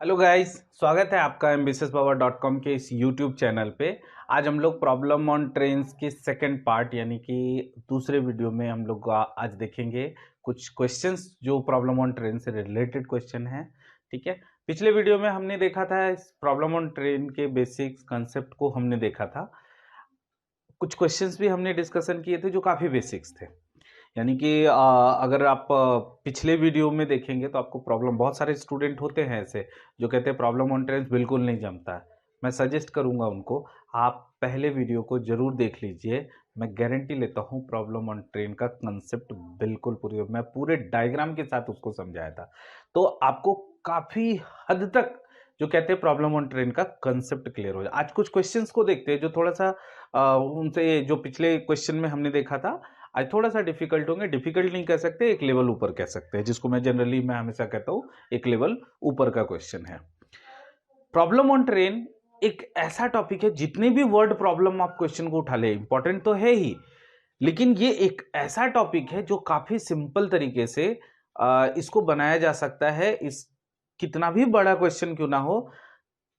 Hello guys, स्वागत है आपका ambitiouspower.com के इस यूट्यूब चैनल पे। आज हम लोग प्रॉब्लम ऑन ट्रेन्स की सेकंड पार्ट यानी कि दूसरे वीडियो में हम लोग आज देखेंगे कुछ क्वेश्चंस जो प्रॉब्लम ऑन ट्रेन से रिलेटेड क्वेश्चन हैं। ठीक है, पिछले वीडियो में हमने देखा था इस प्रॉब्लम ऑन ट्रेन के बेसिक्स कंसेप्ट को हमने देखा था। कुछ क्वेश्चंस भी हमने डिस्कशन किए थे जो काफ़ी बेसिक्स थे। यानी कि अगर आप पिछले वीडियो में देखेंगे तो आपको प्रॉब्लम, बहुत सारे स्टूडेंट होते हैं ऐसे जो कहते हैं प्रॉब्लम ऑन ट्रेन्स बिल्कुल नहीं जमता है। मैं सजेस्ट करूंगा उनको आप पहले वीडियो को जरूर देख लीजिए। मैं गारंटी लेता हूँ प्रॉब्लम ऑन ट्रेन का कंसेप्ट बिल्कुल पूरी, मैं पूरे डायग्राम के साथ उसको समझाया था, तो आपको काफ़ी हद तक जो कहते हैं प्रॉब्लम ऑन ट्रेन का कंसेप्ट क्लियर हो जाए। आज कुछ क्वेश्चंस को देखते हैं जो थोड़ा सा उनसे, जो पिछले क्वेश्चन में हमने देखा था आज थोड़ा सा डिफिकल्ट होंगे। डिफिकल्ट नहीं कह सकते, एक लेवल ऊपर कह सकते हैं, जिसको मैं हमेशा कहता हूँ एक लेवल ऊपर का क्वेश्चन है। प्रॉब्लम ऑन ट्रेन एक ऐसा टॉपिक है, जितने भी वर्ड प्रॉब्लम आप क्वेश्चन को उठा ले इंपॉर्टेंट तो है ही, लेकिन ये एक ऐसा टॉपिक है जो काफी सिंपल तरीके से इसको बनाया जा सकता है। इस कितना भी बड़ा क्वेश्चन क्यों ना हो,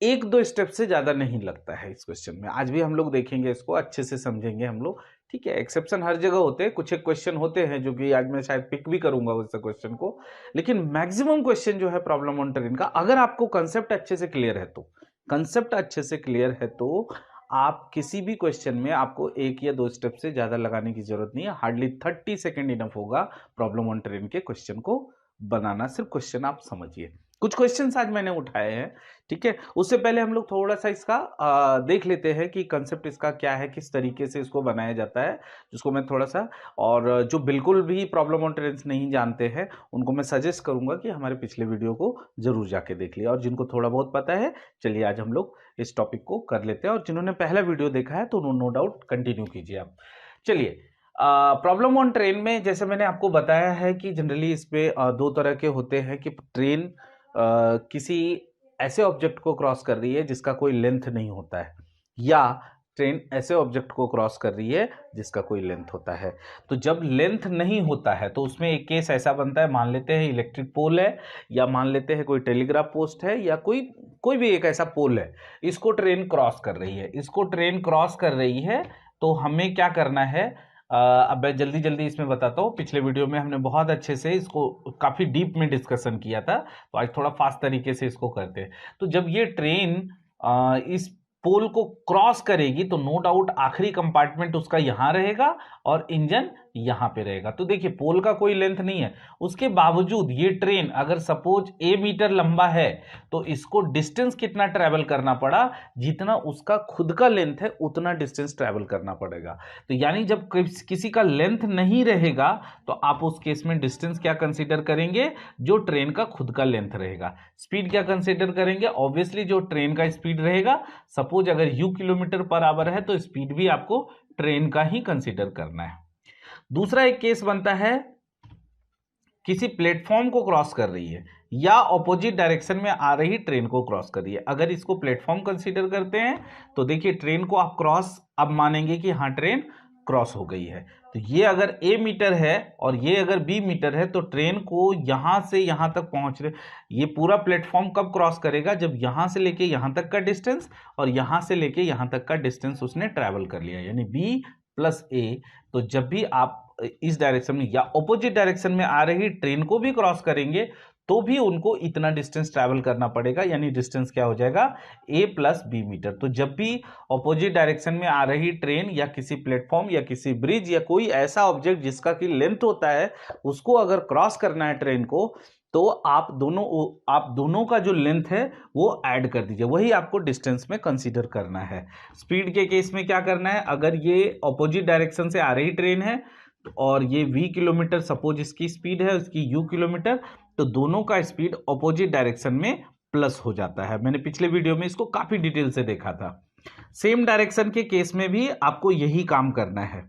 एक दो स्टेप से ज्यादा नहीं लगता है इस क्वेश्चन में। आज भी हम लोग देखेंगे, इसको अच्छे से समझेंगे हम लोग। ठीक है, एक्सेप्शन हर जगह होते हैं, कुछ एक क्वेश्चन होते हैं जो कि आज मैं शायद पिक भी करूंगा उस क्वेश्चन को, लेकिन मैक्सिमम क्वेश्चन जो है प्रॉब्लम ऑन ट्रेन का, अगर आपको कंसेप्ट अच्छे से क्लियर है तो, कंसेप्ट अच्छे से क्लियर है तो आप किसी भी क्वेश्चन में आपको एक या दो स्टेप से ज्यादा लगाने की जरूरत नहीं है। हार्डली 30 सेकेंड इनफ होगा प्रॉब्लम ऑन ट्रेन के क्वेश्चन को बनाना। सिर्फ क्वेश्चन आप समझिए। कुछ क्वेश्चंस आज मैंने उठाए हैं। ठीक है, उससे पहले हम लोग थोड़ा सा इसका देख लेते हैं कि कंसेप्ट इसका क्या है, किस तरीके से इसको बनाया जाता है, जिसको मैं थोड़ा सा, और जो बिल्कुल भी प्रॉब्लम ऑन ट्रेन्स नहीं जानते हैं उनको मैं सजेस्ट करूंगा कि हमारे पिछले वीडियो को जरूर जाके देख लिया, और जिनको थोड़ा बहुत पता है चलिए आज हम लोग इस टॉपिक को कर लेते हैं, और जिन्होंने पहला वीडियो देखा है तो नो डाउट कंटिन्यू कीजिए आप। चलिए, प्रॉब्लम ऑन ट्रेन में जैसे मैंने आपको बताया है कि जनरली इसमें दो तरह के होते हैं कि ट्रेन किसी ऐसे ऑब्जेक्ट को क्रॉस कर रही है जिसका कोई लेंथ नहीं होता है, या ट्रेन ऐसे ऑब्जेक्ट को क्रॉस कर रही है जिसका कोई लेंथ होता है। तो जब लेंथ नहीं होता है तो उसमें एक केस ऐसा बनता है, मान लेते हैं इलेक्ट्रिक पोल है, या मान लेते हैं कोई टेलीग्राफ पोस्ट है, या कोई कोई भी एक ऐसा पोल है, इसको ट्रेन क्रॉस कर रही है, इसको ट्रेन क्रॉस कर रही है। तो हमें क्या करना है, अब मैं जल्दी जल्दी इसमें बताता हूँ। पिछले वीडियो में हमने बहुत अच्छे से इसको काफी डीप में डिस्कशन किया था, तो आज थोड़ा फास्ट तरीके से इसको करते हैं। तो जब ये ट्रेन इस पोल को क्रॉस करेगी तो नो डाउट आखिरी कंपार्टमेंट उसका यहां रहेगा और इंजन यहां पे रहेगा। तो देखिए पोल का कोई लेंथ नहीं है, उसके बावजूद ये ट्रेन अगर सपोज ए मीटर लंबा है तो इसको डिस्टेंस कितना ट्रेवल करना पड़ा, जितना उसका खुद का लेंथ है उतना डिस्टेंस ट्रेवल करना पड़ेगा। तो यानी जब किसी का लेंथ नहीं रहेगा तो आप उस केस में डिस्टेंस क्या कंसीडर करेंगे, जो ट्रेन का खुद का लेंथ रहेगा। स्पीड क्या कंसीडर करेंगे, ऑब्वियसली जो ट्रेन का स्पीड रहेगा। सपोज अगर u किलोमीटर पर आवर है तो स्पीड भी आपको ट्रेन का ही कंसीडर करना है। दूसरा एक केस बनता है, किसी प्लेटफॉर्म को क्रॉस कर रही है या ऑपोजिट डायरेक्शन में आ रही ट्रेन को क्रॉस कर रही है। अगर इसको प्लेटफॉर्म कंसीडर करते हैं तो देखिए ट्रेन को आप क्रॉस अब मानेंगे कि हाँ ट्रेन क्रॉस हो गई है। तो ये अगर a मीटर है और ये अगर b मीटर है तो ट्रेन को यहां से यहां तक पहुंच रहे, ये पूरा प्लेटफॉर्म कब क्रॉस करेगा, जब यहां से लेके यहां तक का डिस्टेंस और यहां से लेके यहां तक का डिस्टेंस उसने ट्रेवल कर लिया, यानी b प्लस a। तो जब भी आप इस डायरेक्शन में या ऑपोजिट डायरेक्शन में आ रही ट्रेन को भी क्रॉस करेंगे तो भी उनको इतना डिस्टेंस ट्रैवल करना पड़ेगा, यानी डिस्टेंस क्या हो जाएगा a प्लस बी मीटर। तो जब भी ऑपोजिट डायरेक्शन में आ रही ट्रेन या किसी प्लेटफॉर्म या किसी ब्रिज या कोई ऐसा ऑब्जेक्ट जिसका की लेंथ होता है उसको अगर क्रॉस करना है ट्रेन को, तो आप दोनों का जो लेंथ है वो ऐड कर दीजिए, वही आपको डिस्टेंस में कंसीडर करना है। स्पीड के केस में क्या करना है, अगर ये ऑपोजिट डायरेक्शन से आ रही ट्रेन है और ये v किलोमीटर सपोज इसकी स्पीड है, उसकी u किलोमीटर, तो दोनों का स्पीड ऑपोजिट डायरेक्शन में प्लस हो जाता है। मैंने पिछले वीडियो में इसको काफी डिटेल से देखा था। सेम डायरेक्शन के केस में भी आपको यही काम करना है।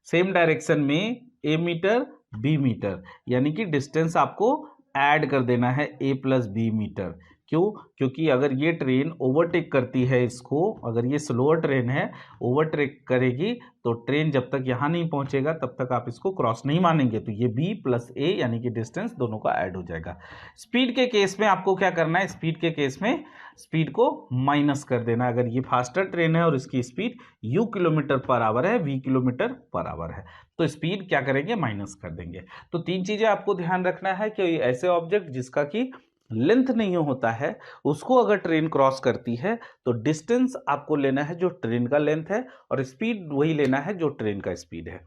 सेम डायरेक्शन में a मीटर b मीटर, यानी कि डिस्टेंस आपको ऐड कर देना है a प्लस बी मीटर। क्यों? क्योंकि अगर ये ट्रेन ओवरटेक करती है इसको, अगर ये स्लोअर ट्रेन है, ओवरटेक करेगी, तो ट्रेन जब तक यहाँ नहीं पहुंचेगा तब तक आप इसको क्रॉस नहीं मानेंगे। तो ये b प्लस a यानी कि डिस्टेंस दोनों का ऐड हो जाएगा। स्पीड के केस में आपको क्या करना है? स्पीड के केस में स्पीड को माइनस कर देना। अगर ये फास्टर ट्रेन है और इसकी speed u kilometre per hour है, v किलोमीटर पर आवर है, तो स्पीड क्या करेंगे? माइनस कर देंगे। तो तीन चीजें आपको ध्यान रखना है कि ऐसे ऑब्जेक्ट जिसका कि लेंथ नहीं होता है उसको अगर ट्रेन क्रॉस करती है तो डिस्टेंस आपको लेना है जो ट्रेन का लेंथ है, और स्पीड वही लेना है जो ट्रेन का स्पीड है।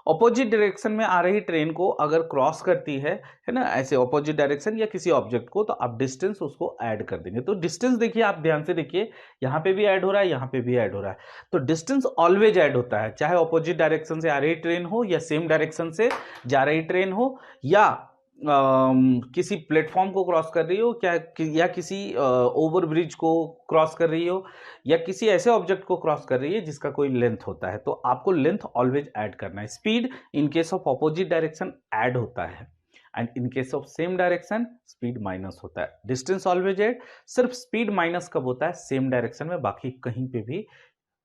ऑपोजिट डायरेक्शन में आ रही ट्रेन को अगर क्रॉस करती है ना, ऐसे ऑपोजिट डायरेक्शन या किसी ऑब्जेक्ट को, तो आप डिस्टेंस उसको ऐड कर देंगे। तो डिस्टेंस देखिए, आप ध्यान से देखिए, यहाँ पे भी ऐड हो रहा है, यहाँ पे भी ऐड हो रहा है। तो डिस्टेंस ऑलवेज ऐड होता है, चाहे ऑपोजिट डायरेक्शन से आ रही ट्रेन हो या सेम डायरेक्शन से जा रही ट्रेन हो, या किसी प्लेटफॉर्म को क्रॉस कर रही हो, क्या या किसी ओवर ब्रिज को क्रॉस कर रही हो, या किसी ऐसे ऑब्जेक्ट को क्रॉस कर रही है जिसका कोई लेंथ होता है, तो आपको लेंथ ऑलवेज ऐड करना है। Speed in case of opposite direction add होता है, and in case of same direction speed minus होता है। डिस्टेंस ऑलवेज ऐड, सिर्फ स्पीड माइनस कब होता है? सेम डायरेक्शन में, बाकी कहीं पे भी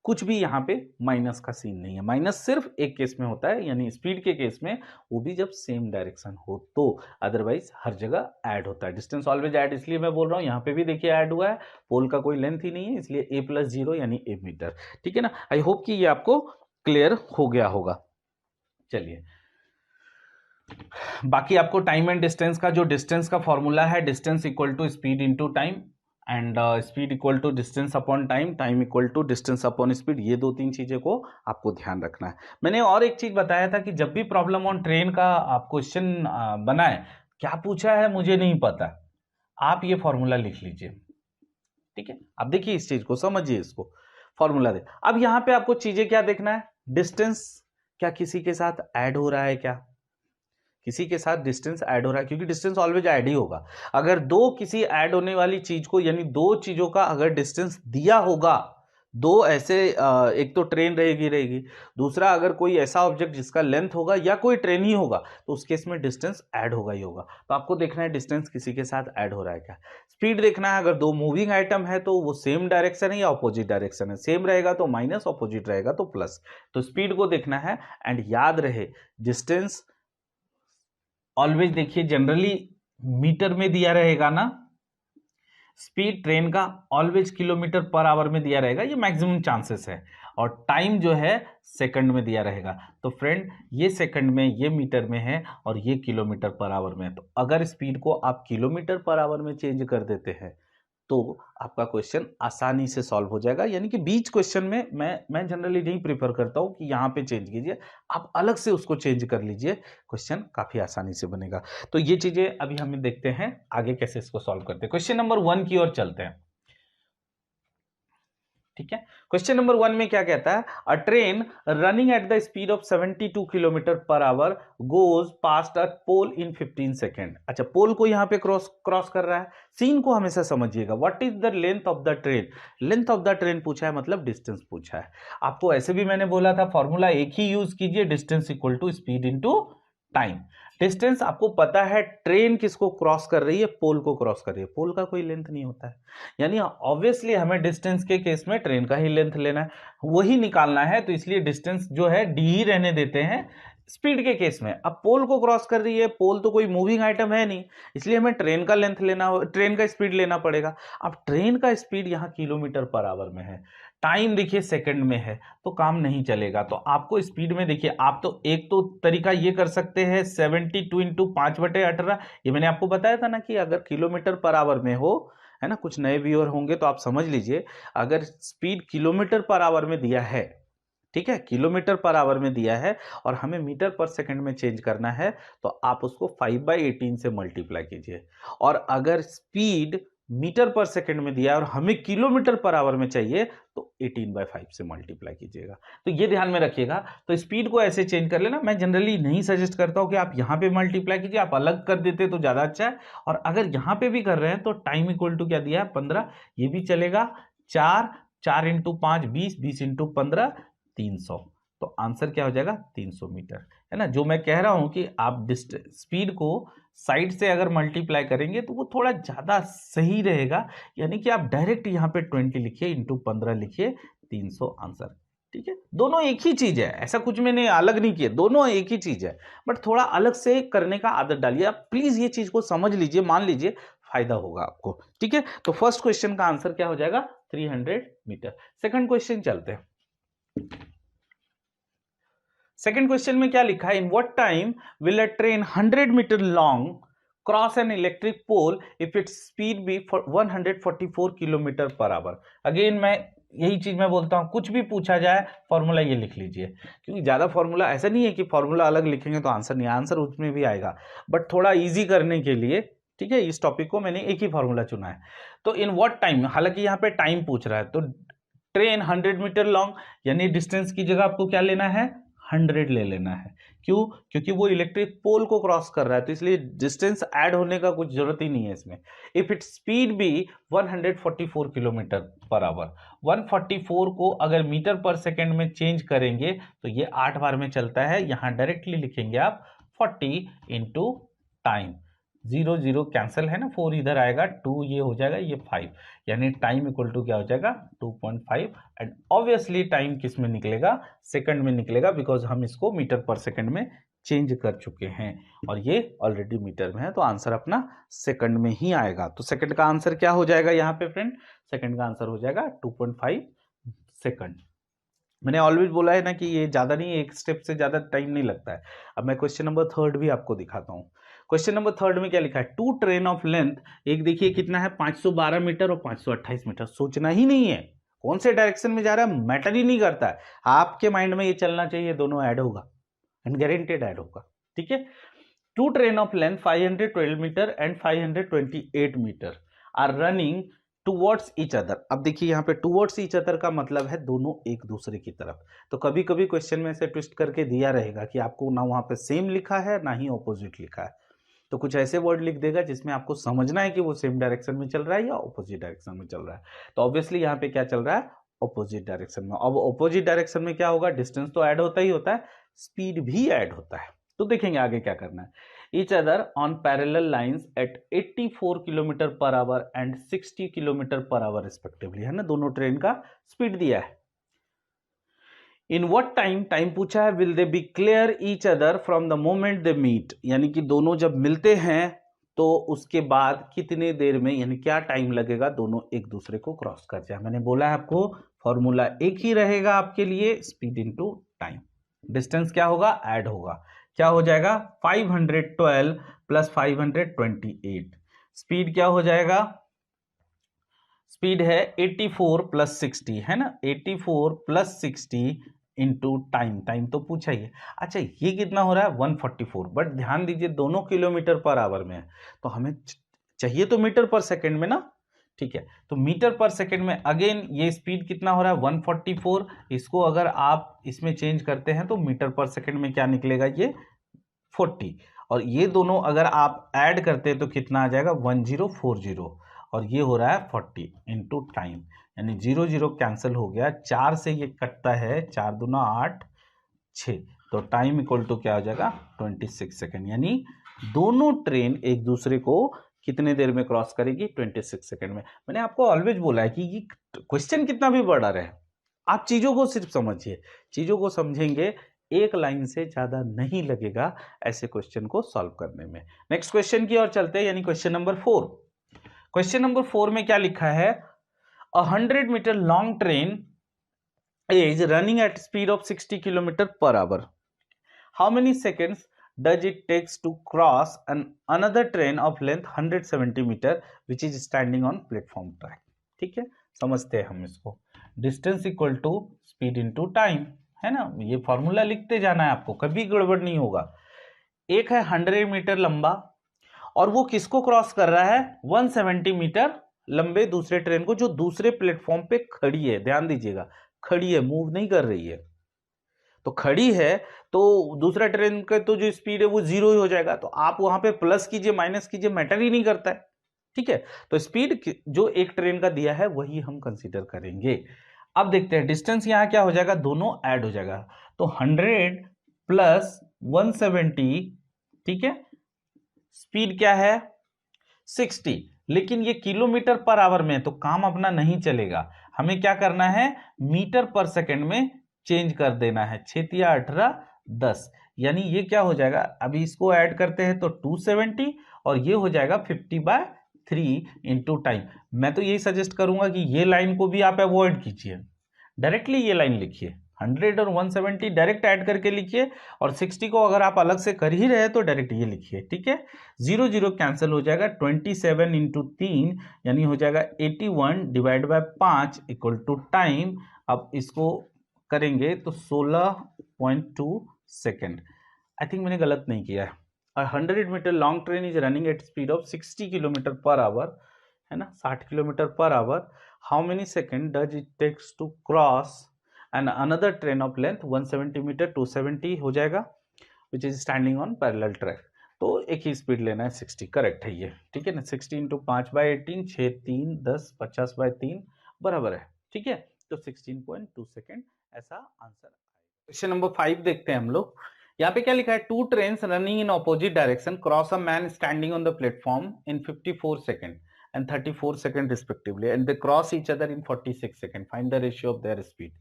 कुछ भी यहाँ पे माइनस का सीन नहीं है। माइनस सिर्फ एक केस में होता है, यानी स्पीड के केस में, वो भी जब सेम डायरेक्शन हो तो, अदरवाइज हर जगह ऐड होता है। डिस्टेंस ऑलवेज ऐड इसलिए मैं बोल रहा हूँ, यहाँ पे भी देखिए ऐड हुआ है, पोल का कोई लेंथ ही नहीं है, इसलिए a प्लस 0 यानी a मीटर। ठीक है ना? आई होप कि ये आपको क्लियर हो गया होगा। चलिए, बाकी आपको टाइम एंड डिस्टेंस का, जो डिस्टेंस का फॉर्मूला है, distance equal to speed into time, and speed equal to distance upon time, time equal to distance upon speed, ये दो तीन चीजें को आपको ध्यान रखना है। मैंने और एक चीज बताया था कि जब भी प्रॉब्लम ऑन ट्रेन का आप क्वेश्चन बनाए, क्या पूछा है मुझे नहीं पता, आप ये फॉर्मूला लिख लीजिए। ठीक है, अब देखिए इस चीज को समझिए, इसको फॉर्मूला दे। अब यहां पे आपको चीजें क्या देखना है? डिस्टेंस क्या किसी के साथ ऐड हो रहा है? क्या किसी के साथ डिस्टेंस ऐड हो रहा है? क्योंकि डिस्टेंस ऑलवेज ऐड ही होगा। अगर दो किसी ऐड होने वाली चीज को, यानी दो चीजों का अगर डिस्टेंस दिया होगा, दो ऐसे, एक तो ट्रेन रहेगी, दूसरा अगर कोई ऐसा ऑब्जेक्ट जिसका लेंथ होगा या कोई ट्रेन ही होगा, तो उस केस में डिस्टेंस ऐड होगा ही होगा। तो आपको देखना है डिस्टेंस किसी के साथ ऐड हो रहा है क्या। स्पीड देखना है, अगर दो मूविंग आइटम है तो वो सेम डायरेक्शन है या ऑपोजिट डायरेक्शन है। सेम रहेगा तो माइनस, ऑपोजिट रहेगा तो प्लस। तो स्पीड को देखना है, एंड याद रहे डिस्टेंस ऑलवेज देखिए जनरली मीटर में दिया रहेगा ना, स्पीड ट्रेन का ऑलवेज किलोमीटर पर आवर में दिया रहेगा, ये मैक्सिमम चांसेस है, और टाइम जो है सेकंड में दिया रहेगा। तो फ्रेंड, ये सेकंड में, ये मीटर में है, और ये किलोमीटर पर आवर में है। तो अगर स्पीड को आप किलोमीटर पर आवर में चेंज कर देते हैं तो आपका क्वेश्चन आसानी से सॉल्व हो जाएगा। यानी कि बीच क्वेश्चन में मैं जनरली नहीं प्रेफर करता हूं कि यहां पे चेंज कीजिए, आप अलग से उसको चेंज कर लीजिए, क्वेश्चन काफी आसानी से बनेगा। तो ये चीजें अभी हम देखते हैं आगे कैसे इसको सॉल्व करते हैं। क्वेश्चन नंबर 1 की ओर चलते हैं। ठीक है, क्वेश्चन नंबर 1 में क्या कहता है? A train running at the speed of 72 kilometre per hour goes past a pole in 15 second. अच्छा, पोल को यहां पे क्रॉस कर रहा है। सीन को हमेशा समझिएगा। What is the length of the train? Length of the train पूछा है, मतलब डिस्टेंस पूछा है। आपको ऐसे भी मैंने बोला था, फॉर्मूला एक ही यूज कीजिए, distance equal to speed into time. Distance आपको पता है, ट्रेन किसको क्रॉस कर रही है? पोल को क्रॉस कर रही है। पोल का कोई लेंथ नहीं होता है, यानी ऑब्वियसली हमें डिस्टेंस के केस में ट्रेन का ही लेंथ लेना है, वही निकालना है। तो इसलिए डिस्टेंस जो है डी ही रहने देते हैं स्पीड के केस में। अब पोल को क्रॉस कर रही है, पोल तो कोई मूविंग आइटम है नहीं, इसलिए हमें ट्रेन का लेंथ लेना, ट्रेन का स्पीड लेना पड़ेगा। अब ट्रेन का स्पीड यहाँ किलोमीटर पर आवर में है, टाइम देखिए सेकंड में है, तो काम नहीं चलेगा। तो आपको स्पीड में देखिए, आप तो एक तो तरीका ये कर सकते हैं 72 इंटू 5/18, ये मैंने आपको बताया था ना कि अगर किलोमीटर पर आवर में हो, है ना, कुछ नए व्यूअर होंगे तो आप समझ लीजिए, अगर स्पीड किलोमीटर पर आवर में दिया है, ठीक है, किलोमीटर पर आवर में दिया है, और हमें मीटर पर सेकंड में चेंज करना है, तो आप उसको 5/18 से मल्टीप्लाई कीजिए। और अगर स्पीड मीटर पर सेकंड में दिया है और हमें किलोमीटर पर आवर में चाहिए, तो 18/5 से मल्टीप्लाई कीजिएगा। तो ये ध्यान में रखिएगा। तो स्पीड को ऐसे चेंज कर लेना। मैं जनरली नहीं सजेस्ट करता हूं कि आप यहां पे मल्टीप्लाई कीजिए, आप अलग कर देते तो ज्यादा अच्छा है। और अगर यहां पे भी कर रहे हैं तो टाइम इक्वल टू क्या दिया है? 15, ये भी चलेगा। 4 इंटू 5 20, 20 इंटू 15 300। तो आंसर क्या हो जाएगा? 300 मीटर। है ना। जो मैं कह रहा हूं कि आप स्पीड को साइड से अगर मल्टीप्लाई करेंगे तो वो थोड़ा ज़्यादा सही रहेगा, यानी कि आप डायरेक्ट यहाँ पे 20 लिखिए, इंटू 15 लिखिए, 300 आंसर। ठीक है, दोनों एक ही चीज है, ऐसा कुछ मैंने अलग नहीं किया, दोनों एक ही चीज है, बट थोड़ा अलग से करने का आदत डालिए आप प्लीज। ये चीज को समझ लीजिए, मान लीजिए, फायदा होगा आपको। ठीक है, तो फर्स्ट क्वेश्चन का आंसर क्या हो जाएगा, 300 मीटर। सेकंड क्वेश्चन चलते हैं। सेकंड क्वेश्चन में क्या लिखा है, in what time will a train 100 metre long cross an electric pole if its speed be 144 kilometre per hour. Again मैं यही चीज मैं बोलता हूं, कुछ भी पूछा जाए फॉर्मूला ये लिख लीजिए, क्योंकि ज्यादा फॉर्मूला ऐसा नहीं है कि फॉर्मूला अलग लिखेंगे तो आंसर नहीं, आंसर उसमें भी आएगा, बट थोड़ा इजी करने के लिए, ठीक है, इस टॉपिक को मैंने एक ही फॉर्मूला चुना है। तो इन व्हाट टाइम, हालांकि यहाँ पे टाइम पूछ रहा है, तो ट्रेन 100 मीटर लॉन्ग, यानी डिस्टेंस की जगह आपको क्या लेना है, 100 ले लेना है। क्यों, क्योंकि वो इलेक्ट्रिक पोल को क्रॉस कर रहा है, तो इसलिए डिस्टेंस ऐड होने का कुछ जरूरत ही नहीं है इसमें। इफ इट स्पीड भी 144 किलोमीटर पर आवर, 144 को अगर मीटर पर सेकेंड में चेंज करेंगे तो ये 8 बार में चलता है, यहां डायरेक्टली लिखेंगे आप 40 इंटू टाइम, 0 0 कैंसिल है ना, 4 इधर आएगा, 2 ये हो जाएगा, ये 5, यानी टाइम इक्वल टू क्या हो जाएगा, 2.5। एंड ऑब्वियसली टाइम किस में निकलेगा, सेकंड में निकलेगा, बिकॉज हम इसको मीटर पर सेकंड में चेंज कर चुके हैं और ये ऑलरेडी मीटर में है, तो आंसर अपना सेकंड में ही आएगा। तो सेकंड का आंसर क्या हो जाएगा यहाँ पे फ्रेंड, सेकंड का आंसर हो जाएगा 2.5 सेकंड। मैंने ऑलवेज बोला है ना कि ये ज्यादा नहीं, एक स्टेप से ज्यादा टाइम नहीं लगता है। अब मैं क्वेश्चन नंबर थर्ड भी आपको दिखाता हूँ। क्वेश्चन नंबर थर्ड में क्या लिखा है, टू ट्रेन ऑफ लेंथ, एक देखिए कितना है 512 मीटर और 528 मीटर, सोचना ही नहीं है कौन से डायरेक्शन में जा रहा है, मैटर ही नहीं करता है, आपके माइंड में ये चलना चाहिए दोनों ऐड होगा एंड गारंटेड ऐड होगा। ठीक है, two train of length 512 metre and 528 metre are running towards each other. अब देखिए यहाँ पे टूवर्ड्स ईच अदर का मतलब है दोनों एक दूसरे की तरफ। तो कभी कभी क्वेश्चन में से ट्विस्ट करके दिया रहेगा कि आपको ना वहां पे सेम लिखा है ना ही ऑपोजिट लिखा है, तो कुछ ऐसे वर्ड लिख देगा जिसमें आपको समझना है कि वो सेम डायरेक्शन में चल रहा है या ऑपोजिट डायरेक्शन में चल रहा है। तो ऑब्वियसली यहाँ पे क्या चल रहा है, ऑपोजिट डायरेक्शन में। अब ऑपोजिट डायरेक्शन में क्या होगा, डिस्टेंस तो ऐड होता ही होता है, स्पीड भी ऐड होता है। तो देखेंगे आगे क्या करना है। Each other on parallel lines eight 84 kilometre per hour and 60 kilometre per our respectively, है ना, दोनों ट्रेन का स्पीड दिया है। इन व्हाट टाइम, टाइम पूछा है, will they be clear each other from the moment they meet, यानी कि दोनों जब मिलते हैं तो उसके बाद कितने देर में, यानी क्या टाइम लगेगा दोनों एक दूसरे को क्रॉस कर जाए। मैंने बोला है आपको फॉर्मूला एक ही रहेगा आपके लिए, स्पीड इनटू टाइम, डिस्टेंस क्या होगा, ऐड होगा, क्या हो जाएगा 512 प्लस 528, स्पीड क्या हो जाएगा, स्पीड है 84 प्लस 60, है ना, 84 प्लस 60 इंटू टाइम, टाइम तो पूछा ही है। अच्छा ये कितना हो रहा है 144, बट ध्यान दीजिए दोनों किलोमीटर पर आवर में है, तो हमें चाहिए तो मीटर पर सेकंड में ना। ठीक है, तो मीटर पर सेकंड में अगेन ये स्पीड कितना हो रहा है 144, इसको अगर आप इसमें चेंज करते हैं तो मीटर पर सेकंड में क्या निकलेगा, ये 40, और ये दोनों अगर आप ऐड करते हैं तो कितना आ जाएगा 1040, और ये हो रहा है 40 इंटू टाइम, यानी 0 0 कैंसिल हो गया, 4 से ये कटता है, 4 दूना 8 6, तो टाइम इक्वल टू क्या हो जाएगा 26 सेकंड, यानी दोनों ट्रेन एक दूसरे को कितने देर में क्रॉस करेगी 26 सेकंड में। मैंने आपको ऑलवेज बोला है कि ये क्वेश्चन कितना भी बड़ा रहे, आप चीजों को सिर्फ समझिए, चीजों को समझेंगे, एक लाइन से ज्यादा नहीं लगेगा ऐसे क्वेश्चन को सॉल्व करने में। नेक्स्ट क्वेश्चन की ओर चलते हैं, यानी क्वेश्चन नंबर 4। क्वेश्चन नंबर 4 में क्या लिखा है, 100 metre long train is running at speed of 60 kilometer per hour. How many seconds does it takes to cross another train of length 170 meter which is standing on platform track? ठीक है, समझते हैं हम इसको, distance equal to speed into time, है ना, ये formula लिखते जाना है आपको, कभी गड़बड़ नहीं होगा। एक है 100 मीटर लंबा और वो किसको क्रॉस कर रहा है, 170 मीटर लंबे दूसरे ट्रेन को, जो दूसरे प्लेटफॉर्म पे खड़ी है, ध्यान दीजिएगा खड़ी है, मूव नहीं कर रही है, तो खड़ी है तो दूसरा ट्रेन का तो जो स्पीड है वो 0 ही हो जाएगा, तो आप वहां पे प्लस कीजिए माइनस कीजिए मैटर ही नहीं करता है। ठीक है, तो स्पीड जो एक ट्रेन का दिया है वही हम कंसीडर करेंगे। अब देखते हैं डिस्टेंस यहां क्या हो जाएगा, दोनों ऐड हो जाएगा, तो 100 प्लस 170, ठीक है, स्पीड क्या है 60, लेकिन ये किलोमीटर पर आवर में है तो काम अपना नहीं चलेगा, हमें क्या करना है मीटर पर सेकंड में चेंज कर देना है। 6×18 10, यानी ये क्या हो जाएगा, अभी इसको ऐड करते हैं तो 270 और ये हो जाएगा 50/3 इंटू टाइम। मैं तो यही सजेस्ट करूंगा कि ये लाइन को भी आप अवॉइड कीजिए, डायरेक्टली ये लाइन लिखिए, 100 और 170 डायरेक्ट ऐड करके लिखिए, और 60 को अगर आप अलग से कर ही रहे हैं तो डायरेक्ट ये लिखिए, ठीक है। 0 0 कैंसिल हो जाएगा, 27 इंटू 3 यानी हो जाएगा 81 divide by 5 equal to time. अब इसको करेंगे तो 16.2 सेकेंड। आई थिंक मैंने गलत नहीं किया है। 100 metre long train is running at speed of 60 kilometre per hour, है ना, 60 kilometre per hour. How many second does it takes to cross and another train of length 170 metre, 270 हो जाएगा, which is standing on parallel track. तो एक ही speed लेना है 60, correct है ये, ठीक है ना। 60 इंटू 5/18, 6 3 10, 50/3 बराबर है, ठीक है। तो 16.2 सेकेंड ऐसा आंसर। क्वेश्चन नंबर 5 देखते हैं हम लोग। यहाँ पे क्या लिखा है, two trains running in opposite direction cross a man standing on the platform in 54 second and 34 second respectively and they cross each other in 46 second, find the ratio of their speed.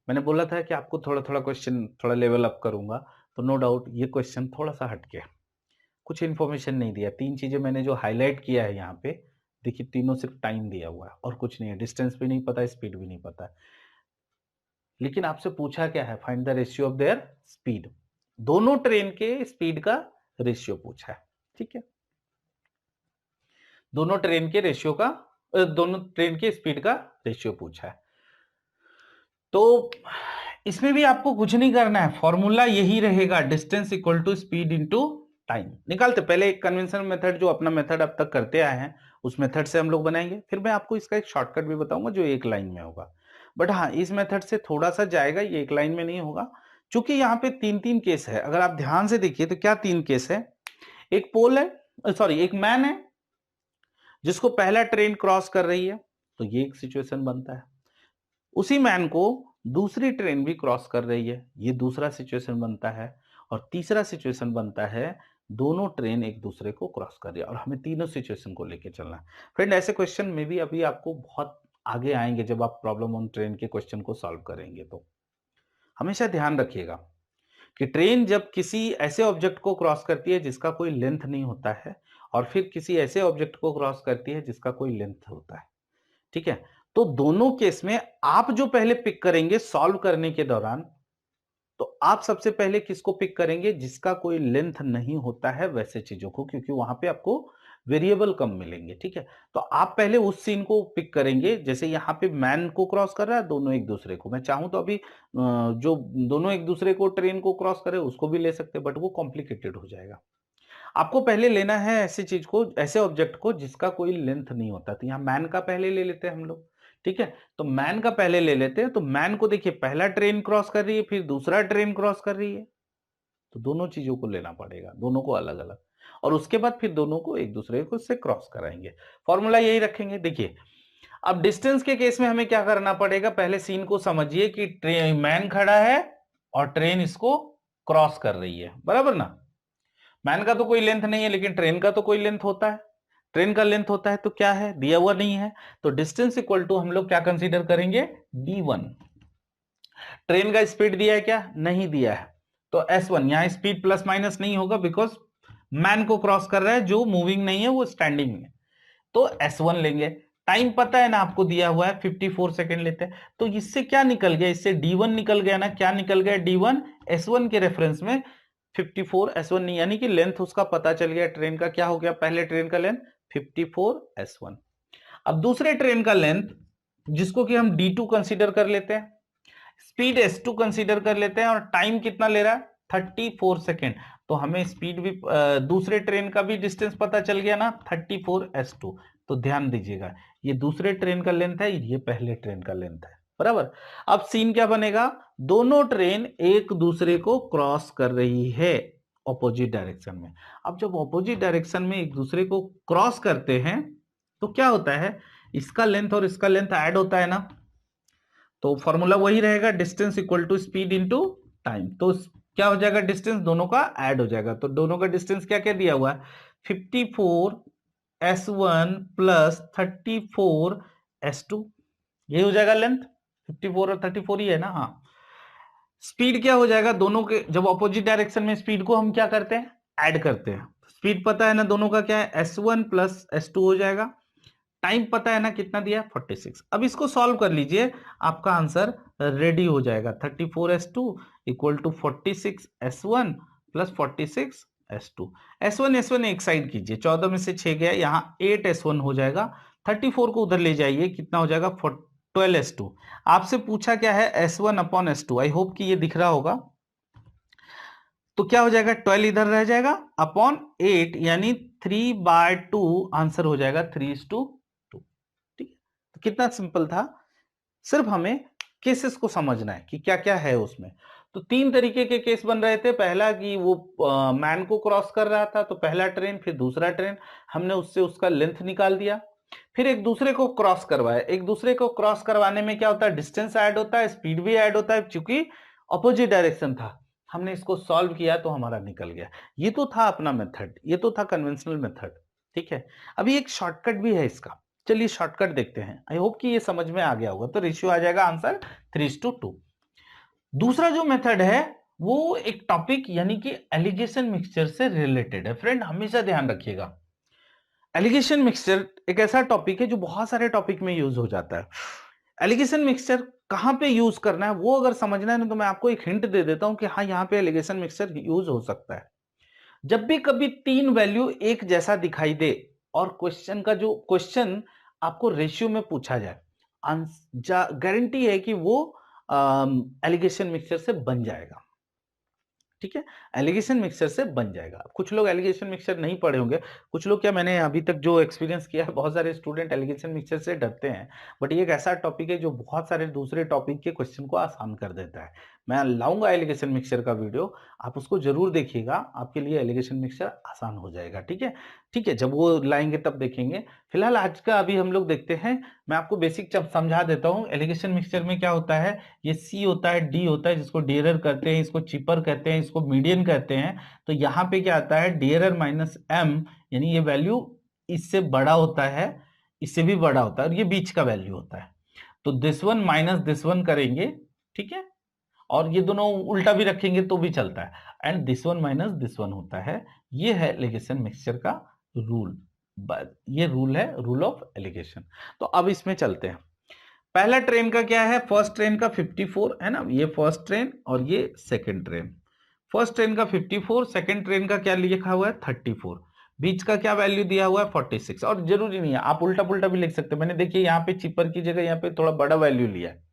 मैंने बोला था कि आपको थोड़ा थोड़ा question थोड़ा level up करूंगा, तो नो डाउट ये क्वेश्चन थोड़ा सा हटके, कुछ इन्फॉर्मेशन नहीं दिया। 3 चीजें मैंने जो हाईलाइट किया है यहाँ पे, देखिए तीनों सिर्फ टाइम दिया हुआ है और कुछ नहीं है, डिस्टेंस भी नहीं पता, स्पीड भी नहीं पता है। लेकिन आपसे पूछा क्या है, find the ratio of their speed, दोनों ट्रेन के स्पीड का रेशियो पूछा है, ठीक है। दोनों ट्रेन के रेशियो का, दोनों ट्रेन के स्पीड का रेशियो पूछा है। तो इसमें भी आपको कुछ नहीं करना है, फॉर्मूला यही रहेगा, distance equal to speed into time. निकालते पहले एक कन्वेंशनल मेथड जो अपना मेथड अब तक करते आए हैं उस मेथड से हम लोग बनाएंगे, फिर मैं आपको इसका एक शॉर्टकट भी बताऊंगा जो एक लाइन में होगा। बट हाँ, इस मेथड से थोड़ा सा जाएगा, ये एक लाइन में नहीं होगा, क्योंकि यहाँ पे 3 केस है। अगर आप ध्यान से देखिए तो क्या 3 केस है, एक पोल है, सॉरी एक मैन है जिसको पहला ट्रेन क्रॉस कर रही है, तो ये एक सिचुएशन बनता है। उसी मैन को दूसरी ट्रेन भी क्रॉस कर रही है, ये दूसरा सिचुएशन बनता है। और तीसरा सिचुएशन बनता है दोनों ट्रेन एक दूसरे को क्रॉस कर रही है, और हमें तीनों सिचुएशन को लेके चलना है। फ्रेंड, ऐसे क्वेश्चन में भी अभी आपको बहुत आगे आएंगे जब आप प्रॉब्लम ऑन ट्रेन के क्वेश्चन को सॉल्व करेंगे। तो हमेशा ध्यान रखिएगा कि ट्रेन जब किसी ऐसे ऑब्जेक्ट को क्रॉस करती है जिसका कोई लेंथ नहीं होता है, और फिर किसी ऐसे ऑब्जेक्ट को क्रॉस करती है जिसका कोई लेंथ होता है, ठीक है, तो दोनों केस में आप जो पहले पिक करेंगे सॉल्व करने के दौरान, तो आप सबसे पहले किसको पिक करेंगे, जिसका कोई लेंथ नहीं होता है वैसे चीजों को, क्योंकि वहां पे आपको वेरिएबल कम मिलेंगे, ठीक है। तो आप पहले उस सीन को पिक करेंगे, जैसे यहाँ पे मैन को क्रॉस कर रहा है दोनों एक दूसरे को, मैं चाहूं तो अभी जो दोनों एक दूसरे को ट्रेन को क्रॉस करे उसको भी ले सकते, बट वो कॉम्प्लिकेटेड हो जाएगा। आपको पहले लेना है ऐसी चीज को, ऐसे ऑब्जेक्ट को जिसका कोई लेंथ नहीं होता। तो यहाँ मैन का पहले ले लेते हैं हम लोग, ठीक है। तो मैन का पहले ले लेते हैं, तो मैन को देखिए पहला ट्रेन क्रॉस कर रही है, फिर दूसरा ट्रेन क्रॉस कर रही है, तो दोनों चीजों को लेना पड़ेगा, दोनों को अलग अलग, और उसके बाद फिर दोनों को एक दूसरे को से क्रॉस कराएंगे। फॉर्मूला यही रखेंगे। देखिए अब डिस्टेंस के केस में हमें क्या करना पड़ेगा, पहले सीन को समझिए कि ट्रेन मैन खड़ा है और ट्रेन इसको क्रॉस कर रही है, बराबर ना। मैन का तो कोई लेंथ नहीं है, लेकिन ट्रेन का तो कोई लेंथ होता है। ट्रेन का लेंथ होता है तो क्या है, दिया हुआ नहीं है, तो डिस्टेंस इक्वल टू हम लोग क्या कंसीडर करेंगे, d1। ट्रेन का स्पीड दिया है क्या, नहीं दिया है, तो s1। यहां स्पीड प्लस माइनस नहीं होगा, बिकॉज मैन को क्रॉस कर रहा है, जो मूविंग नहीं है वो स्टैंडिंग है, तो s1 लेंगे। टाइम पता है ना आपको, दिया हुआ है 54 सेकेंड लेते हैं, तो इससे क्या निकल गया, इससे d1 निकल गया ना, क्या निकल गया, d1 s1 के रेफरेंस में 54 s1 नहीं, यानी कि लेंथ उसका पता चल गया। ट्रेन का क्या हो गया, पहले ट्रेन का लेंथ 54 s1। अब दूसरे ट्रेन का लेंथ जिसको कि हम d2 कंसीडर कर लेते हैं, स्पीड s2 कंसीडर कर लेते हैं, और टाइम कितना ले रहा है 34 सेकेंड, तो हमें स्पीड भी दूसरे ट्रेन का भी डिस्टेंस पता चल गया ना, 34 s2। तो ध्यान दीजिएगा, ये दूसरे ट्रेन का लेंथ है, ये पहले ट्रेन का लेंथ है, बराबर। अब सीन क्या बनेगा, दोनों ट्रेन एक दूसरे को क्रॉस कर रही है ऑपोजिट डायरेक्शन में। अब जब ऑपोजिट डायरेक्शन में एक दूसरे को क्रॉस करते हैं तो क्या होता है, इसका लेंथ और इसका लेंथ ऐड होता है ना, तो फॉर्मूला वही रहेगा, distance equal to speed into time. तो क्या हो जाएगा, डिस्टेंस दोनों का ऐड हो जाएगा। तो दोनों का डिस्टेंस क्या क्या दिया हुआ है, 54s1 प्लस 34s2, ये हो जाएगा लेंथ। 54 और 34 ही है ना। हाँ, स्पीड क्या हो जाएगा, दोनों के जब ऑपोजिट डायरेक्शन में स्पीड को हम क्या करते हैं, ऐड करते हैं। स्पीड पता है ना दोनों का क्या है, s1 प्लस s2 हो जाएगा। टाइम पता है ना कितना दिया है, 46। अब इसको सॉल्व कर लीजिए, आपका आंसर रेडी हो जाएगा। 34s2 equal to 46s1 plus 46s2। s1 एक साइड कीजिए, 14 में से 6 गया, यहाँ 8s1 हो जाएगा। 34 को उधर ले जाइए, कितना हो जाएगा, 12s2। आपसे पूछा क्या है, s1 upon s2। I hope कि ये दिख रहा होगा। तो क्या हो जाएगा, 12 इधर रह जाएगा अपॉन 8, यानी 3/2 आंसर हो जाएगा 3:2। ठीक है, तो कितना सिंपल था। सिर्फ हमें केसेस को समझना है कि क्या क्या है उसमें। तो 3 तरीके के केस बन रहे थे। पहला कि वो मैन को क्रॉस कर रहा था, तो पहला ट्रेन, फिर दूसरा ट्रेन, हमने उससे उसका लेंथ निकाल दिया। फिर एक दूसरे को क्रॉस करवाया। एक दूसरे को क्रॉस करवाने में क्या होता है, डिस्टेंस ऐड होता है, स्पीड भी ऐड होता है, क्योंकि ऑपोजिट डायरेक्शन था। हमने इसको सॉल्व किया तो हमारा निकल गया। ये तो था अपना मेथड, ये तो था कन्वेंशनल मेथड। ठीक है, अभी एक शॉर्टकट भी है इसका। चलिए शॉर्टकट देखते हैं। आई होप कि ये समझ में आ गया होगा। तो रेशियो आ जाएगा आंसर 3:2। दूसरा जो मेथड है वो एक टॉपिक यानी कि एलिगेशन मिक्सचर से रिलेटेड है। फ्रेंड हमेशा ध्यान रखिएगा, एलिगेशन मिक्सचर एक ऐसा टॉपिक है जो बहुत सारे टॉपिक में यूज हो जाता है। एलिगेशन मिक्सचर कहां पे यूज करना है वो अगर समझना है ना, तो मैं आपको एक हिंट दे देता हूं कि हाँ, यहां पे एलिगेशन मिक्सचर यूज हो सकता है। जब भी कभी 3 वैल्यू एक जैसा दिखाई दे और क्वेश्चन का जो क्वेश्चन आपको रेशियो में पूछा जाए, गारंटी है कि वो एलिगेशन मिक्सचर से बन जाएगा। ठीक है, एलिगेशन मिक्सचर से बन जाएगा। कुछ लोग एलिगेशन मिक्सचर नहीं पढ़े होंगे, कुछ लोग, क्या मैंने अभी तक जो एक्सपीरियंस किया है, बहुत सारे स्टूडेंट एलिगेशन मिक्सचर से डरते हैं। बट ये एक ऐसा टॉपिक है जो बहुत सारे दूसरे टॉपिक के क्वेश्चन को आसान कर देता है। मैं लाऊंगा एलिगेशन मिक्सचर का वीडियो, आप उसको जरूर देखिएगा, आपके लिए एलिगेशन मिक्सचर आसान हो जाएगा। ठीक है, ठीक है, जब वो लाएंगे तब देखेंगे। फिलहाल आज का अभी हम लोग देखते हैं। मैं आपको बेसिक समझा देता हूँ। एलिगेशन मिक्सचर में क्या होता है, ये सी होता है, डी होता है, जिसको डियरर कहते हैं, इसको चिपर कहते हैं, इसको मीडियन कहते हैं। तो यहाँ पे क्या आता है, डियरर माइनस एम, यानी ये वैल्यू इससे बड़ा होता है, इससे भी बड़ा होता है, और ये बीच का वैल्यू होता है। तो this one minus this one करेंगे, ठीक है, और ये दोनों उल्टा भी रखेंगे तो भी चलता है, and this one minus this one होता है। ये है एलिगेशन मिक्सचर का रूल। ये रूल है, रूल ऑफ एलिगेशन। तो अब इसमें चलते हैं। पहला ट्रेन का क्या है, फर्स्ट ट्रेन का 54 है ना, ये फर्स्ट ट्रेन और ये सेकंड ट्रेन। फर्स्ट ट्रेन का 54, सेकंड ट्रेन का क्या लिखा हुआ है, 34। बीच का क्या वैल्यू दिया हुआ है, 46। और जरूरी नहीं है, आप उल्टा पुल्टा भी लिख सकते हैं। मैंने देखिए यहाँ पे चिपर की जगह यहाँ पे थोड़ा बड़ा वैल्यू लिया है।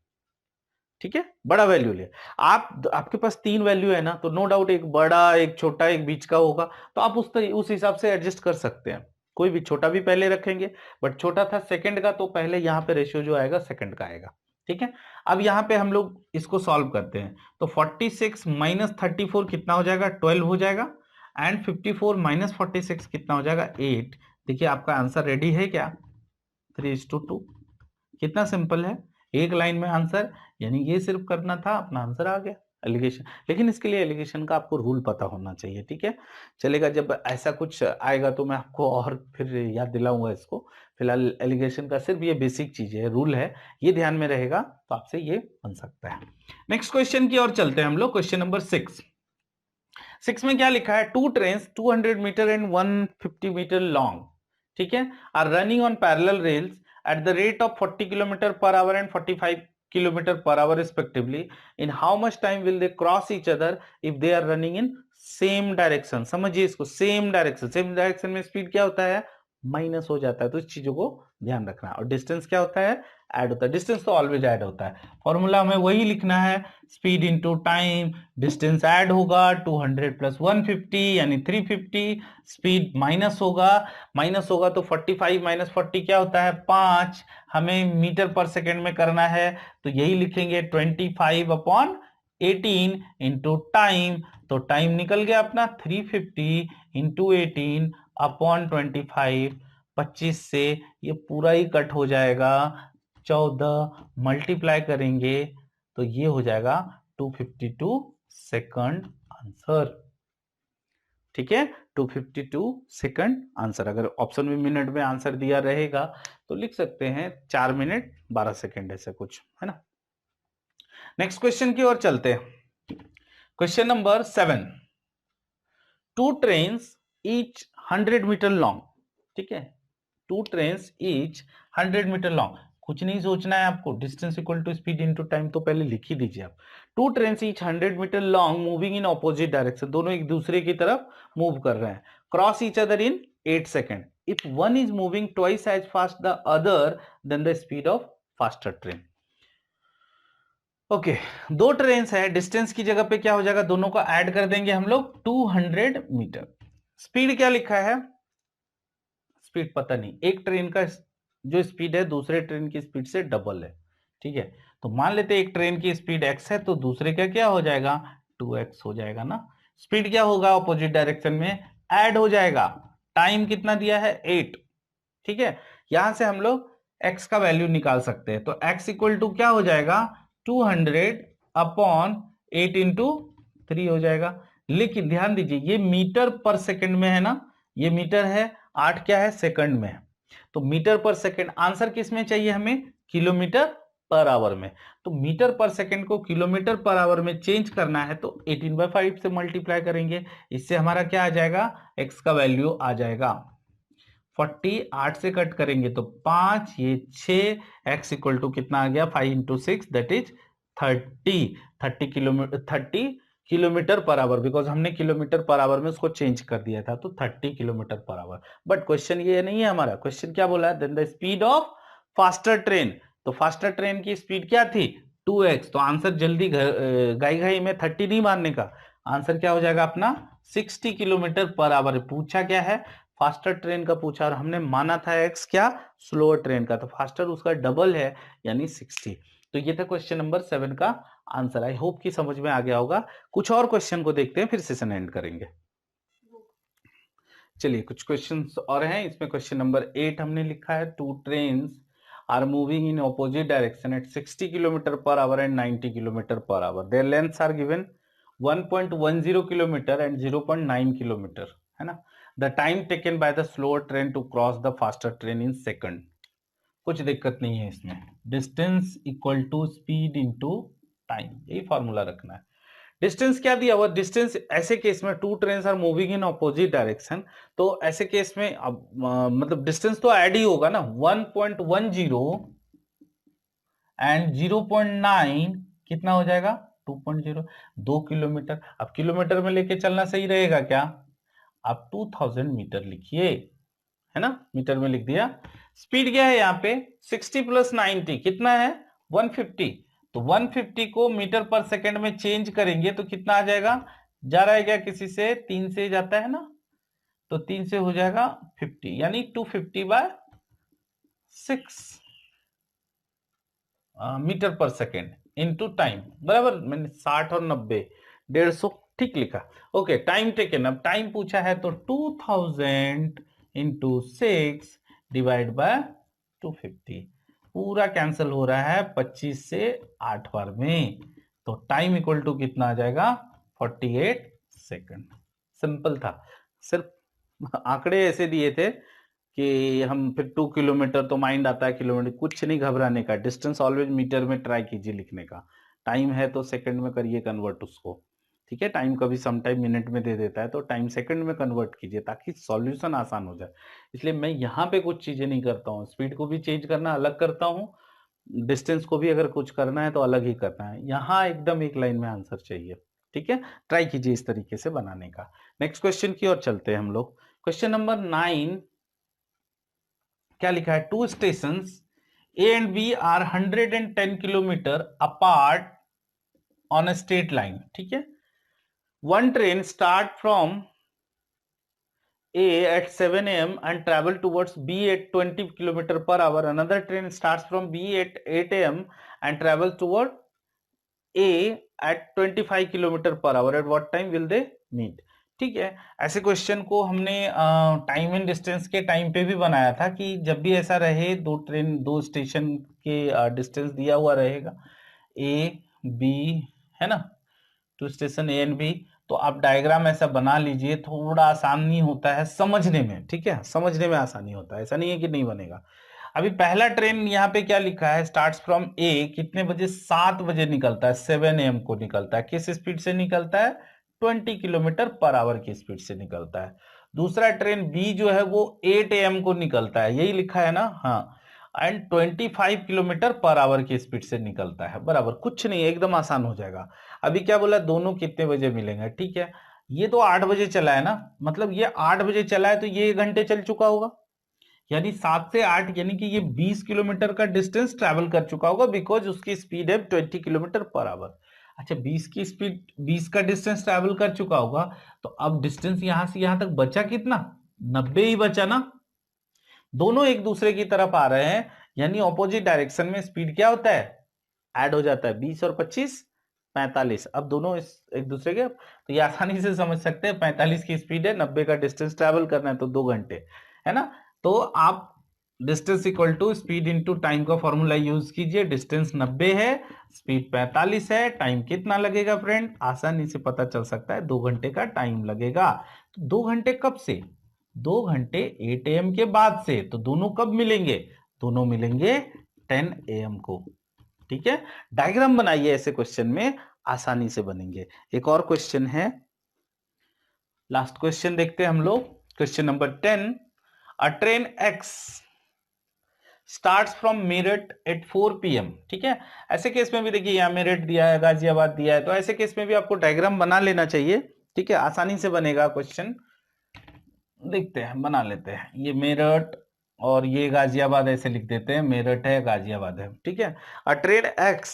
ठीक है, बड़ा वैल्यू लिया। आपके पास 3 वैल्यू है ना, तो नो डाउट एक बड़ा, एक छोटा, एक बीच का होगा। तो आप उस हिसाब से एडजस्ट कर सकते हैं। कोई भी छोटा भी पहले रखेंगे, बट छोटा था सेकंड का, तो पहले यहाँ पे रेशियो जो आएगा सेकंड का आएगा। ठीक है, अब यहाँ पे हम लोग इसको सॉल्व करते हैं। तो 46 माइनस 34 कितना हो जाएगा, 12 हो जाएगा। एंड 54 माइनस 46 कितना हो जाएगा, 8। देखिए आपका आंसर रेडी है क्या, 3:2। कितना सिंपल है, एक लाइन में आंसर। यानी ये सिर्फ करना था, अपना आंसर आ गया एलिगेशन। लेकिन इसके लिए एलिगेशन का आपको रूल पता होना चाहिए। ठीक है, चलेगा, जब ऐसा कुछ आएगा तो मैं आपको और फिर याद दिलाऊंगा इसको। फिलहाल एलिगेशन का सिर्फ ये बेसिक चीज है, रूल है, ये ध्यान में रहेगा तो आपसे ये बन सकता है। नेक्स्ट क्वेश्चन की ओर चलते हैं हम लोग। Question number 6। 6 में क्या लिखा है, 2 train 200 metre and 150 metre long, ठीक है, are running on parallel rails at the rate of 40 kilometer per hour and 45 kilometer per hour respectively. In how much time will they cross each other if they are running in same direction? समझिए इसको, same direction. Same direction में speed क्या होता है, minus हो जाता है। तो इस चीजों को ध्यान रखना। और डिस्टेंस क्या होता है, ऐड होता है। डिस्टेंस तो ऑलवेज ऐड होता है। फॉर्मूला हमें वही लिखना है, speed into time, distance add होगा 200 प्लस 150 यानी 350। स्पीड माइनस होगा तो 45 माइनस 40 क्या होता है, 5। हमें मीटर पर सेकेंड में करना है, तो यही लिखेंगे 25 अपॉन 18 इंटू टाइम। तो टाइम निकल गया अपना 350 इंटू 18 अपॉन 25। 25 से ये पूरा ही कट हो जाएगा, 14 मल्टीप्लाई करेंगे तो ये हो जाएगा 252 सेकंड आंसर। ठीक है, 252 सेकंड आंसर। अगर ऑप्शन में मिनट में आंसर दिया रहेगा तो लिख सकते हैं 4 मिनट 12 सेकंड, ऐसा कुछ है ना। नेक्स्ट क्वेश्चन की ओर चलते हैं। Question number 7, two trains each 100 metre long. ठीक है, two trains each 100 metre long. कुछ नहीं सोचना है आपको, distance equal to speed into time तो पहले लिख ही दीजिए आप। Two trains each 100 metre long moving in opposite direction, दोनों एक दूसरे की तरफ मूव कर रहे हैं, cross each other in 8 second. If one is moving twice as fast the other than the speed of faster train. Okay, दो train है, डिस्टेंस की जगह पे क्या हो जाएगा, दोनों को ऐड कर देंगे हम लोग 200 मीटर। स्पीड क्या लिखा है, स्पीड पता नहीं, एक ट्रेन का जो स्पीड है दूसरे ट्रेन की स्पीड से डबल है। ठीक है, तो मान लेते हैं एक ट्रेन की स्पीड x है तो दूसरे का क्या हो जाएगा, 2x हो जाएगा ना। स्पीड क्या होगा, ऑपोजिट डायरेक्शन में ऐड हो जाएगा। टाइम कितना दिया है, 8। ठीक है, यहां से हम लोग x का वैल्यू निकाल सकते हैं, तो x इक्वल टू क्या हो जाएगा, 200 अपॉन 8 इंटू 3 हो जाएगा। लेकिन ध्यान दीजिए ये मीटर पर सेकंड में है ना, ये मीटर है, 8 क्या है, सेकंड में है। तो मीटर पर सेकंड, आंसर किस में चाहिए हमें, किलोमीटर पर आवर में। तो मीटर पर सेकंड को किलोमीटर पर आवर में चेंज करना है तो 18/5 से मल्टीप्लाई करेंगे, इससे हमारा क्या आ जाएगा, x का वैल्यू आ जाएगा 40। 8 से कट करेंगे तो 5, ये 6, x इक्वल टू कितना आ गया, 5 into 6 that is 30 kilometre per our, because हमने किलोमीटर पर आवर में उसको चेंज कर दिया था, तो 30 kilometre per our. But question ये नहीं है हमारा, क्वेश्चन क्या बोला है, then the speed of faster train. तो फास्टर ट्रेन की स्पीड क्या थी, 2x। तो आंसर जल्दी गाई घाई में 30 नहीं मारने का, आंसर क्या हो जाएगा अपना 60 किलोमीटर पर आवर। पूछा क्या है, फास्टर ट्रेन का पूछा, और हमने माना था x क्या, स्लोअर ट्रेन का, तो फास्टर उसका डबल है यानी 60। तो ये था क्वेश्चन नंबर 7 का आंसर। आई होप कि समझ में आ गया होगा। कुछ और क्वेश्चन को देखते हैं फिर सेशन एंड करेंगे। चलिए कुछ क्वेश्चंस और हैं इसमें। क्वेश्चन नंबर 8 हमने लिखा है, two trains are moving in opposite direction at 60 kilometre per hour and 90 kilometre per hour, their lengths are given 1.10 kilometre and 0.9 kilometre, है ना। The time taken by the slower train to cross the faster train in second. कुछ दिक्कत नहीं है इसमें, distance equal to speed into time, यही formula रखना है। डिस्टेंस क्या दिया हुआ, डिस्टेंस ऐसे केस में two trains are moving in opposite direction, तो ऐसे केस में अब मतलब डिस्टेंस तो ऐड ही होगा ना, 1.10 एंड 0.9 कितना हो जाएगा, 2.0, 2 किलोमीटर। अब किलोमीटर में लेके चलना सही रहेगा क्या, आप 2000 मीटर लिखिए, है ना, मीटर में लिख दिया। स्पीड क्या है यहाँ पे, 60 प्लस 90 कितना है, 150। तो 150 को मीटर पर सेकंड में चेंज करेंगे तो कितना आ जाएगा, जा रहा है क्या किसी से, 3 से जाता है ना, तो 3 से हो जाएगा 50, यानी 250/6 मीटर पर सेकेंड इनटू टाइम, बराबर। मैंने 60 और 90, 150 ठीक लिखा। ओके, टाइम टेकन, अब टाइम पूछा है तो 2000 इंटू 6 डिवाइड बाय 250, पूरा कैंसिल हो रहा है 25 से 8 बार में, तो टाइम इक्वल टू कितना आ जाएगा, 48 सेकंड। सिंपल था, सिर्फ आंकड़े ऐसे दिए थे कि हम फिर 2 किलोमीटर तो माइंड आता है किलोमीटर, कुछ नहीं घबराने का, डिस्टेंस ऑलवेज मीटर में ट्राई कीजिए लिखने का। टाइम है तो सेकंड में करिए कन्वर्ट उसको, ठीक है। टाइम कभी समटाइम मिनट में दे देता है तो टाइम सेकंड में कन्वर्ट कीजिए ताकि सॉल्यूशन आसान हो जाए। इसलिए मैं यहाँ पे कुछ चीजें नहीं करता हूँ, स्पीड को भी चेंज करना अलग करता हूँ, डिस्टेंस को भी अगर कुछ करना है तो अलग ही करना है। यहाँ एकदम एक लाइन में आंसर चाहिए, ठीक है। ट्राई कीजिए इस तरीके से बनाने का। नेक्स्ट क्वेश्चन की ओर चलते हैं हम लोग। क्वेश्चन नंबर 9 क्या लिखा है, two station A and B are 110 kilometre apart on a straight line, ठीक है। One train start from A at 7 a.m. and travel towards B at 20 km per hour. Another train starts from B at 8 a.m. and travel toward A at 25 km per hour. At what time will they meet? ठीक है, ऐसे question को हमने time and distance के time पे भी बनाया था कि जब भी ऐसा रहे, दो ट्रेन दो स्टेशन के डिस्टेंस दिया हुआ रहेगा, ए बी, है ना, two station A and B, तो आप डायग्राम ऐसा बना लीजिए, थोड़ा आसानी होता है समझने में, ठीक है, समझने में आसानी होता है, ऐसा नहीं है कि नहीं बनेगा। अभी पहला ट्रेन यहाँ पे क्या लिखा है, स्टार्ट्स फ्रॉम ए, कितने बजे, 7 बजे निकलता है, 7 AM को निकलता है। किस स्पीड से निकलता है, 20 किलोमीटर पर आवर की स्पीड से निकलता है। दूसरा ट्रेन बी जो है वो 8 AM को निकलता है, यही लिखा है ना, हाँ, एंड 25 किलोमीटर पर आवर की स्पीड से निकलता है, बराबर, कुछ नहीं, एकदम आसान हो जाएगा। अभी क्या बोला, दोनों कितने बजे मिलेंगे, ठीक है, ये तो 8 बजे चला है ना, मतलब ये 8 बजे चला है तो ये 1 घंटे चल चुका होगा, यानी 7 से 8, यानी कि ये 20 किलोमीटर का डिस्टेंस ट्रैवल कर चुका होगा, बिकॉज उसकी स्पीड है 20 किलोमीटर पर आवर। अच्छा, 20 की स्पीड, 20 का डिस्टेंस ट्रैवल कर चुका होगा, तो अब डिस्टेंस यहां से यहां तक बचा कितना, 90 ही बचा ना। दोनों एक दूसरे की तरफ आ रहे हैं, यानी ऑपोजिट डायरेक्शन में स्पीड क्या होता है, ऐड हो जाता है, 20 और 25 45। अब दोनों इस एक दूसरे के, तो ये आसानी से समझ सकते हैं, 45 की स्पीड है, 90 का डिस्टेंस ट्रैवल करना है तो 2 घंटे, है ना। तो आप distance equal to speed into time का फॉर्मूला यूज कीजिए। डिस्टेंस 90 है, स्पीड 45 है, टाइम कितना लगेगा फ्रेंड, आसानी से पता चल सकता है, 2 घंटे का टाइम लगेगा। तो 2 घंटे कब से, 2 घंटे 8 AM के बाद से, तो दोनों कब मिलेंगे, दोनों मिलेंगे 10 AM को, ठीक है। डायग्राम बनाइए ऐसे क्वेश्चन में, आसानी से बनेंगे। एक और क्वेश्चन है, लास्ट क्वेश्चन देखते हैं हम लोग, question number 10। A train X starts from Meerut at 4 PM, ठीक है। ऐसे केस में भी देखिए, यहाँ मेरठ दिया है, गाजियाबाद दिया है, तो ऐसे केस में भी आपको डायग्राम बना लेना चाहिए, ठीक है, आसानी से बनेगा क्वेश्चन। देखते हैं, बना लेते हैं, ये मेरठ और ये गाजियाबाद ऐसे लिख देते हैं, मेरठ है गाजियाबाद है, ठीक है। A train X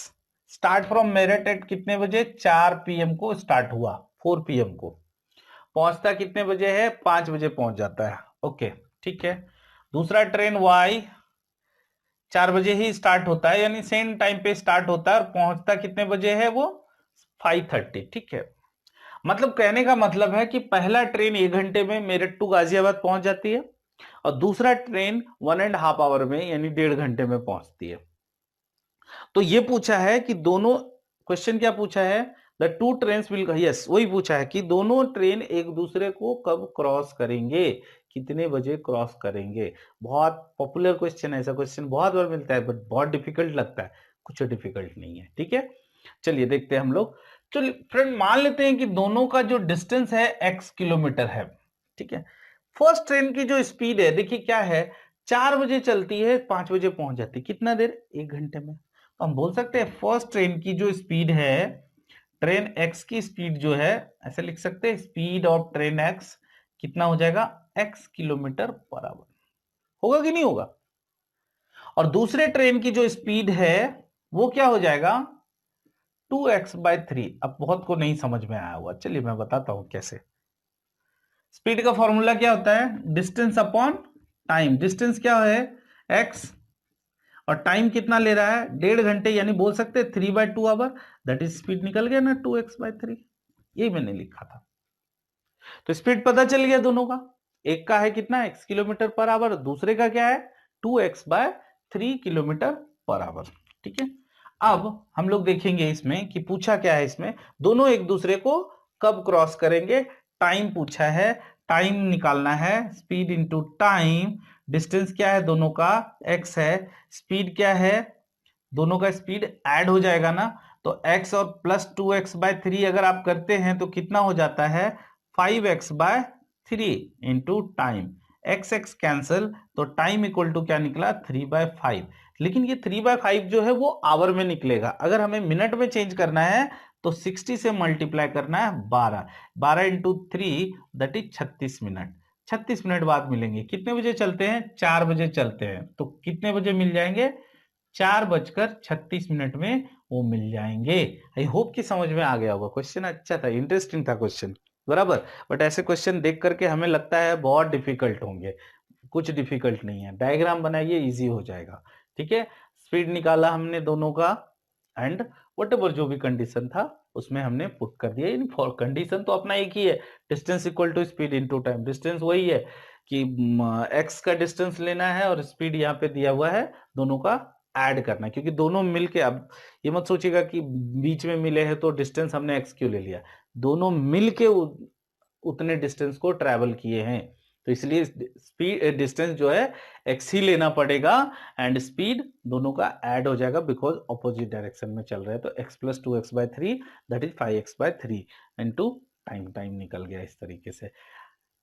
start from Meerut at कितने बजे, 4 PM को स्टार्ट हुआ, 4 PM को पहुंचता कितने बजे है, 5 बजे पहुंच जाता है, ओके, ठीक है। दूसरा ट्रेन वाई 4 बजे ही स्टार्ट होता है, यानी सेम टाइम पे स्टार्ट होता है और पहुंचता कितने बजे है वो, 5:30, ठीक है। मतलब कहने का मतलब है कि पहला ट्रेन 1 घंटे में मेरठ टू गाजियाबाद पहुंच जाती है, और दूसरा ट्रेन 1.5 आवर में, यानी 1.5 घंटे में पहुंचती है। तो ये पूछा है कि दोनों, क्वेश्चन क्या पूछा है, the two trains will, yes वही पूछा है कि दोनों ट्रेन एक दूसरे को कब क्रॉस करेंगे, कितने बजे क्रॉस करेंगे। बहुत पॉपुलर क्वेश्चन है, ऐसा क्वेश्चन बहुत बार मिलता है, बट बहुत डिफिकल्ट लगता है, कुछ डिफिकल्ट नहीं है, ठीक है। चलिए देखते हैं हम लोग। चलिए फ्रेंड, मान लेते हैं कि दोनों का जो डिस्टेंस है x किलोमीटर है, ठीक है। फर्स्ट ट्रेन की जो स्पीड है, देखिए क्या है, 4 बजे चलती है, 5 बजे पहुंच जाती है, कितना देर, 1 घंटे में। तो हम बोल सकते हैं फर्स्ट ट्रेन की जो स्पीड है, ट्रेन x की स्पीड जो है, ऐसे लिख सकते हैं, स्पीड ऑफ ट्रेन x कितना हो जाएगा, x किलोमीटर पर आवर, होगा कि नहीं होगा। और दूसरे ट्रेन की जो स्पीड है वो क्या हो जाएगा, 2x/3। अब बहुत को नहीं समझ में आया हुआ, चलिए मैं बताता हूं कैसे। स्पीड का फॉर्मूला क्या होता है, डिस्टेंस अपॉन टाइम। डिस्टेंस क्या है, x, और टाइम कितना ले रहा है, 1.5 घंटे, यानी बोल सकते हैं 3/2 आवर, दैट इज स्पीड निकल गया ना, 2x/3, यही मैंने लिखा था। तो स्पीड पता चल गया दोनों का, एक का है कितना, x किलोमीटर पर आवर, दूसरे का क्या है, 2x/3 किलोमीटर पर आवर, ठीक है। अब हम लोग देखेंगे इसमें कि पूछा क्या है, इसमें दोनों एक दूसरे को कब क्रॉस करेंगे, टाइम पूछा है, टाइम निकालना है, स्पीड इंटू टाइम, डिस्टेंस क्या है दोनों का, x है, स्पीड क्या है, दोनों का स्पीड ऐड हो जाएगा ना, तो x और प्लस 2x/3 अगर आप करते हैं तो कितना हो जाता है, 5x/3 into time, x x cancel, तो टाइम इक्वल टू क्या निकला, 3/5। लेकिन ये 3/5 जो है वो आवर में निकलेगा, अगर हमें मिनट में चेंज करना है तो 60 से मल्टीप्लाई करना है 12, 12 into 3 that is 36 minute. 36 minute बाद मिलेंगे, कितने बजे चलते हैं, 4 बजे चलते हैं, तो कितने बजे मिल जाएंगे, 4:36 में वो मिल जाएंगे। आई होप कि समझ में आ गया होगा, क्वेश्चन अच्छा था, इंटरेस्टिंग था क्वेश्चन, बराबर। बट ऐसे क्वेश्चन देख करके हमें लगता है बहुत डिफिकल्ट होंगे, कुछ डिफिकल्ट नहीं है, डायग्राम बनाइए, इजी हो जाएगा, ठीक है। स्पीड निकाला हमने दोनों का, एंड व्हाटएवर जो भी कंडीशन था उसमें हमने पुट कर दिया, इन फॉर कंडीशन तो अपना एक ही है, distance equal to speed into time. Distance वही है कि एक्स का डिस्टेंस लेना है और स्पीड यहाँ पे दिया हुआ है, दोनों का ऐड करना है, क्योंकि दोनों मिलके, अब ये मत सोचिएगा कि बीच में मिले हैं तो डिस्टेंस हमने एक्स क्यों ले लिया, दोनों मिल के उतने डिस्टेंस को ट्रेवल किए हैं, तो इसलिए स्पीड डिस्टेंस जो है एक्स ही लेना पड़ेगा एंड स्पीड दोनों का ऐड हो जाएगा बिकॉज ऑपोजिट डायरेक्शन में चल रहे हैं। तो x plus 2x/3 that is 5x/3 into time, time निकल गया इस तरीके से।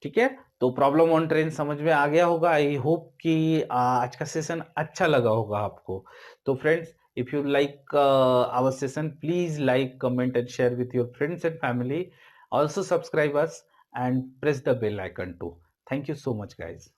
ठीक है, तो प्रॉब्लम ऑन ट्रेन समझ में आ गया होगा। आई होप कि आज का सेशन अच्छा लगा होगा आपको। तो friends, if you like our session, please like, comment and share with your friends and family. Also subscribe us and press the bell icon too. Thank you so much, guys.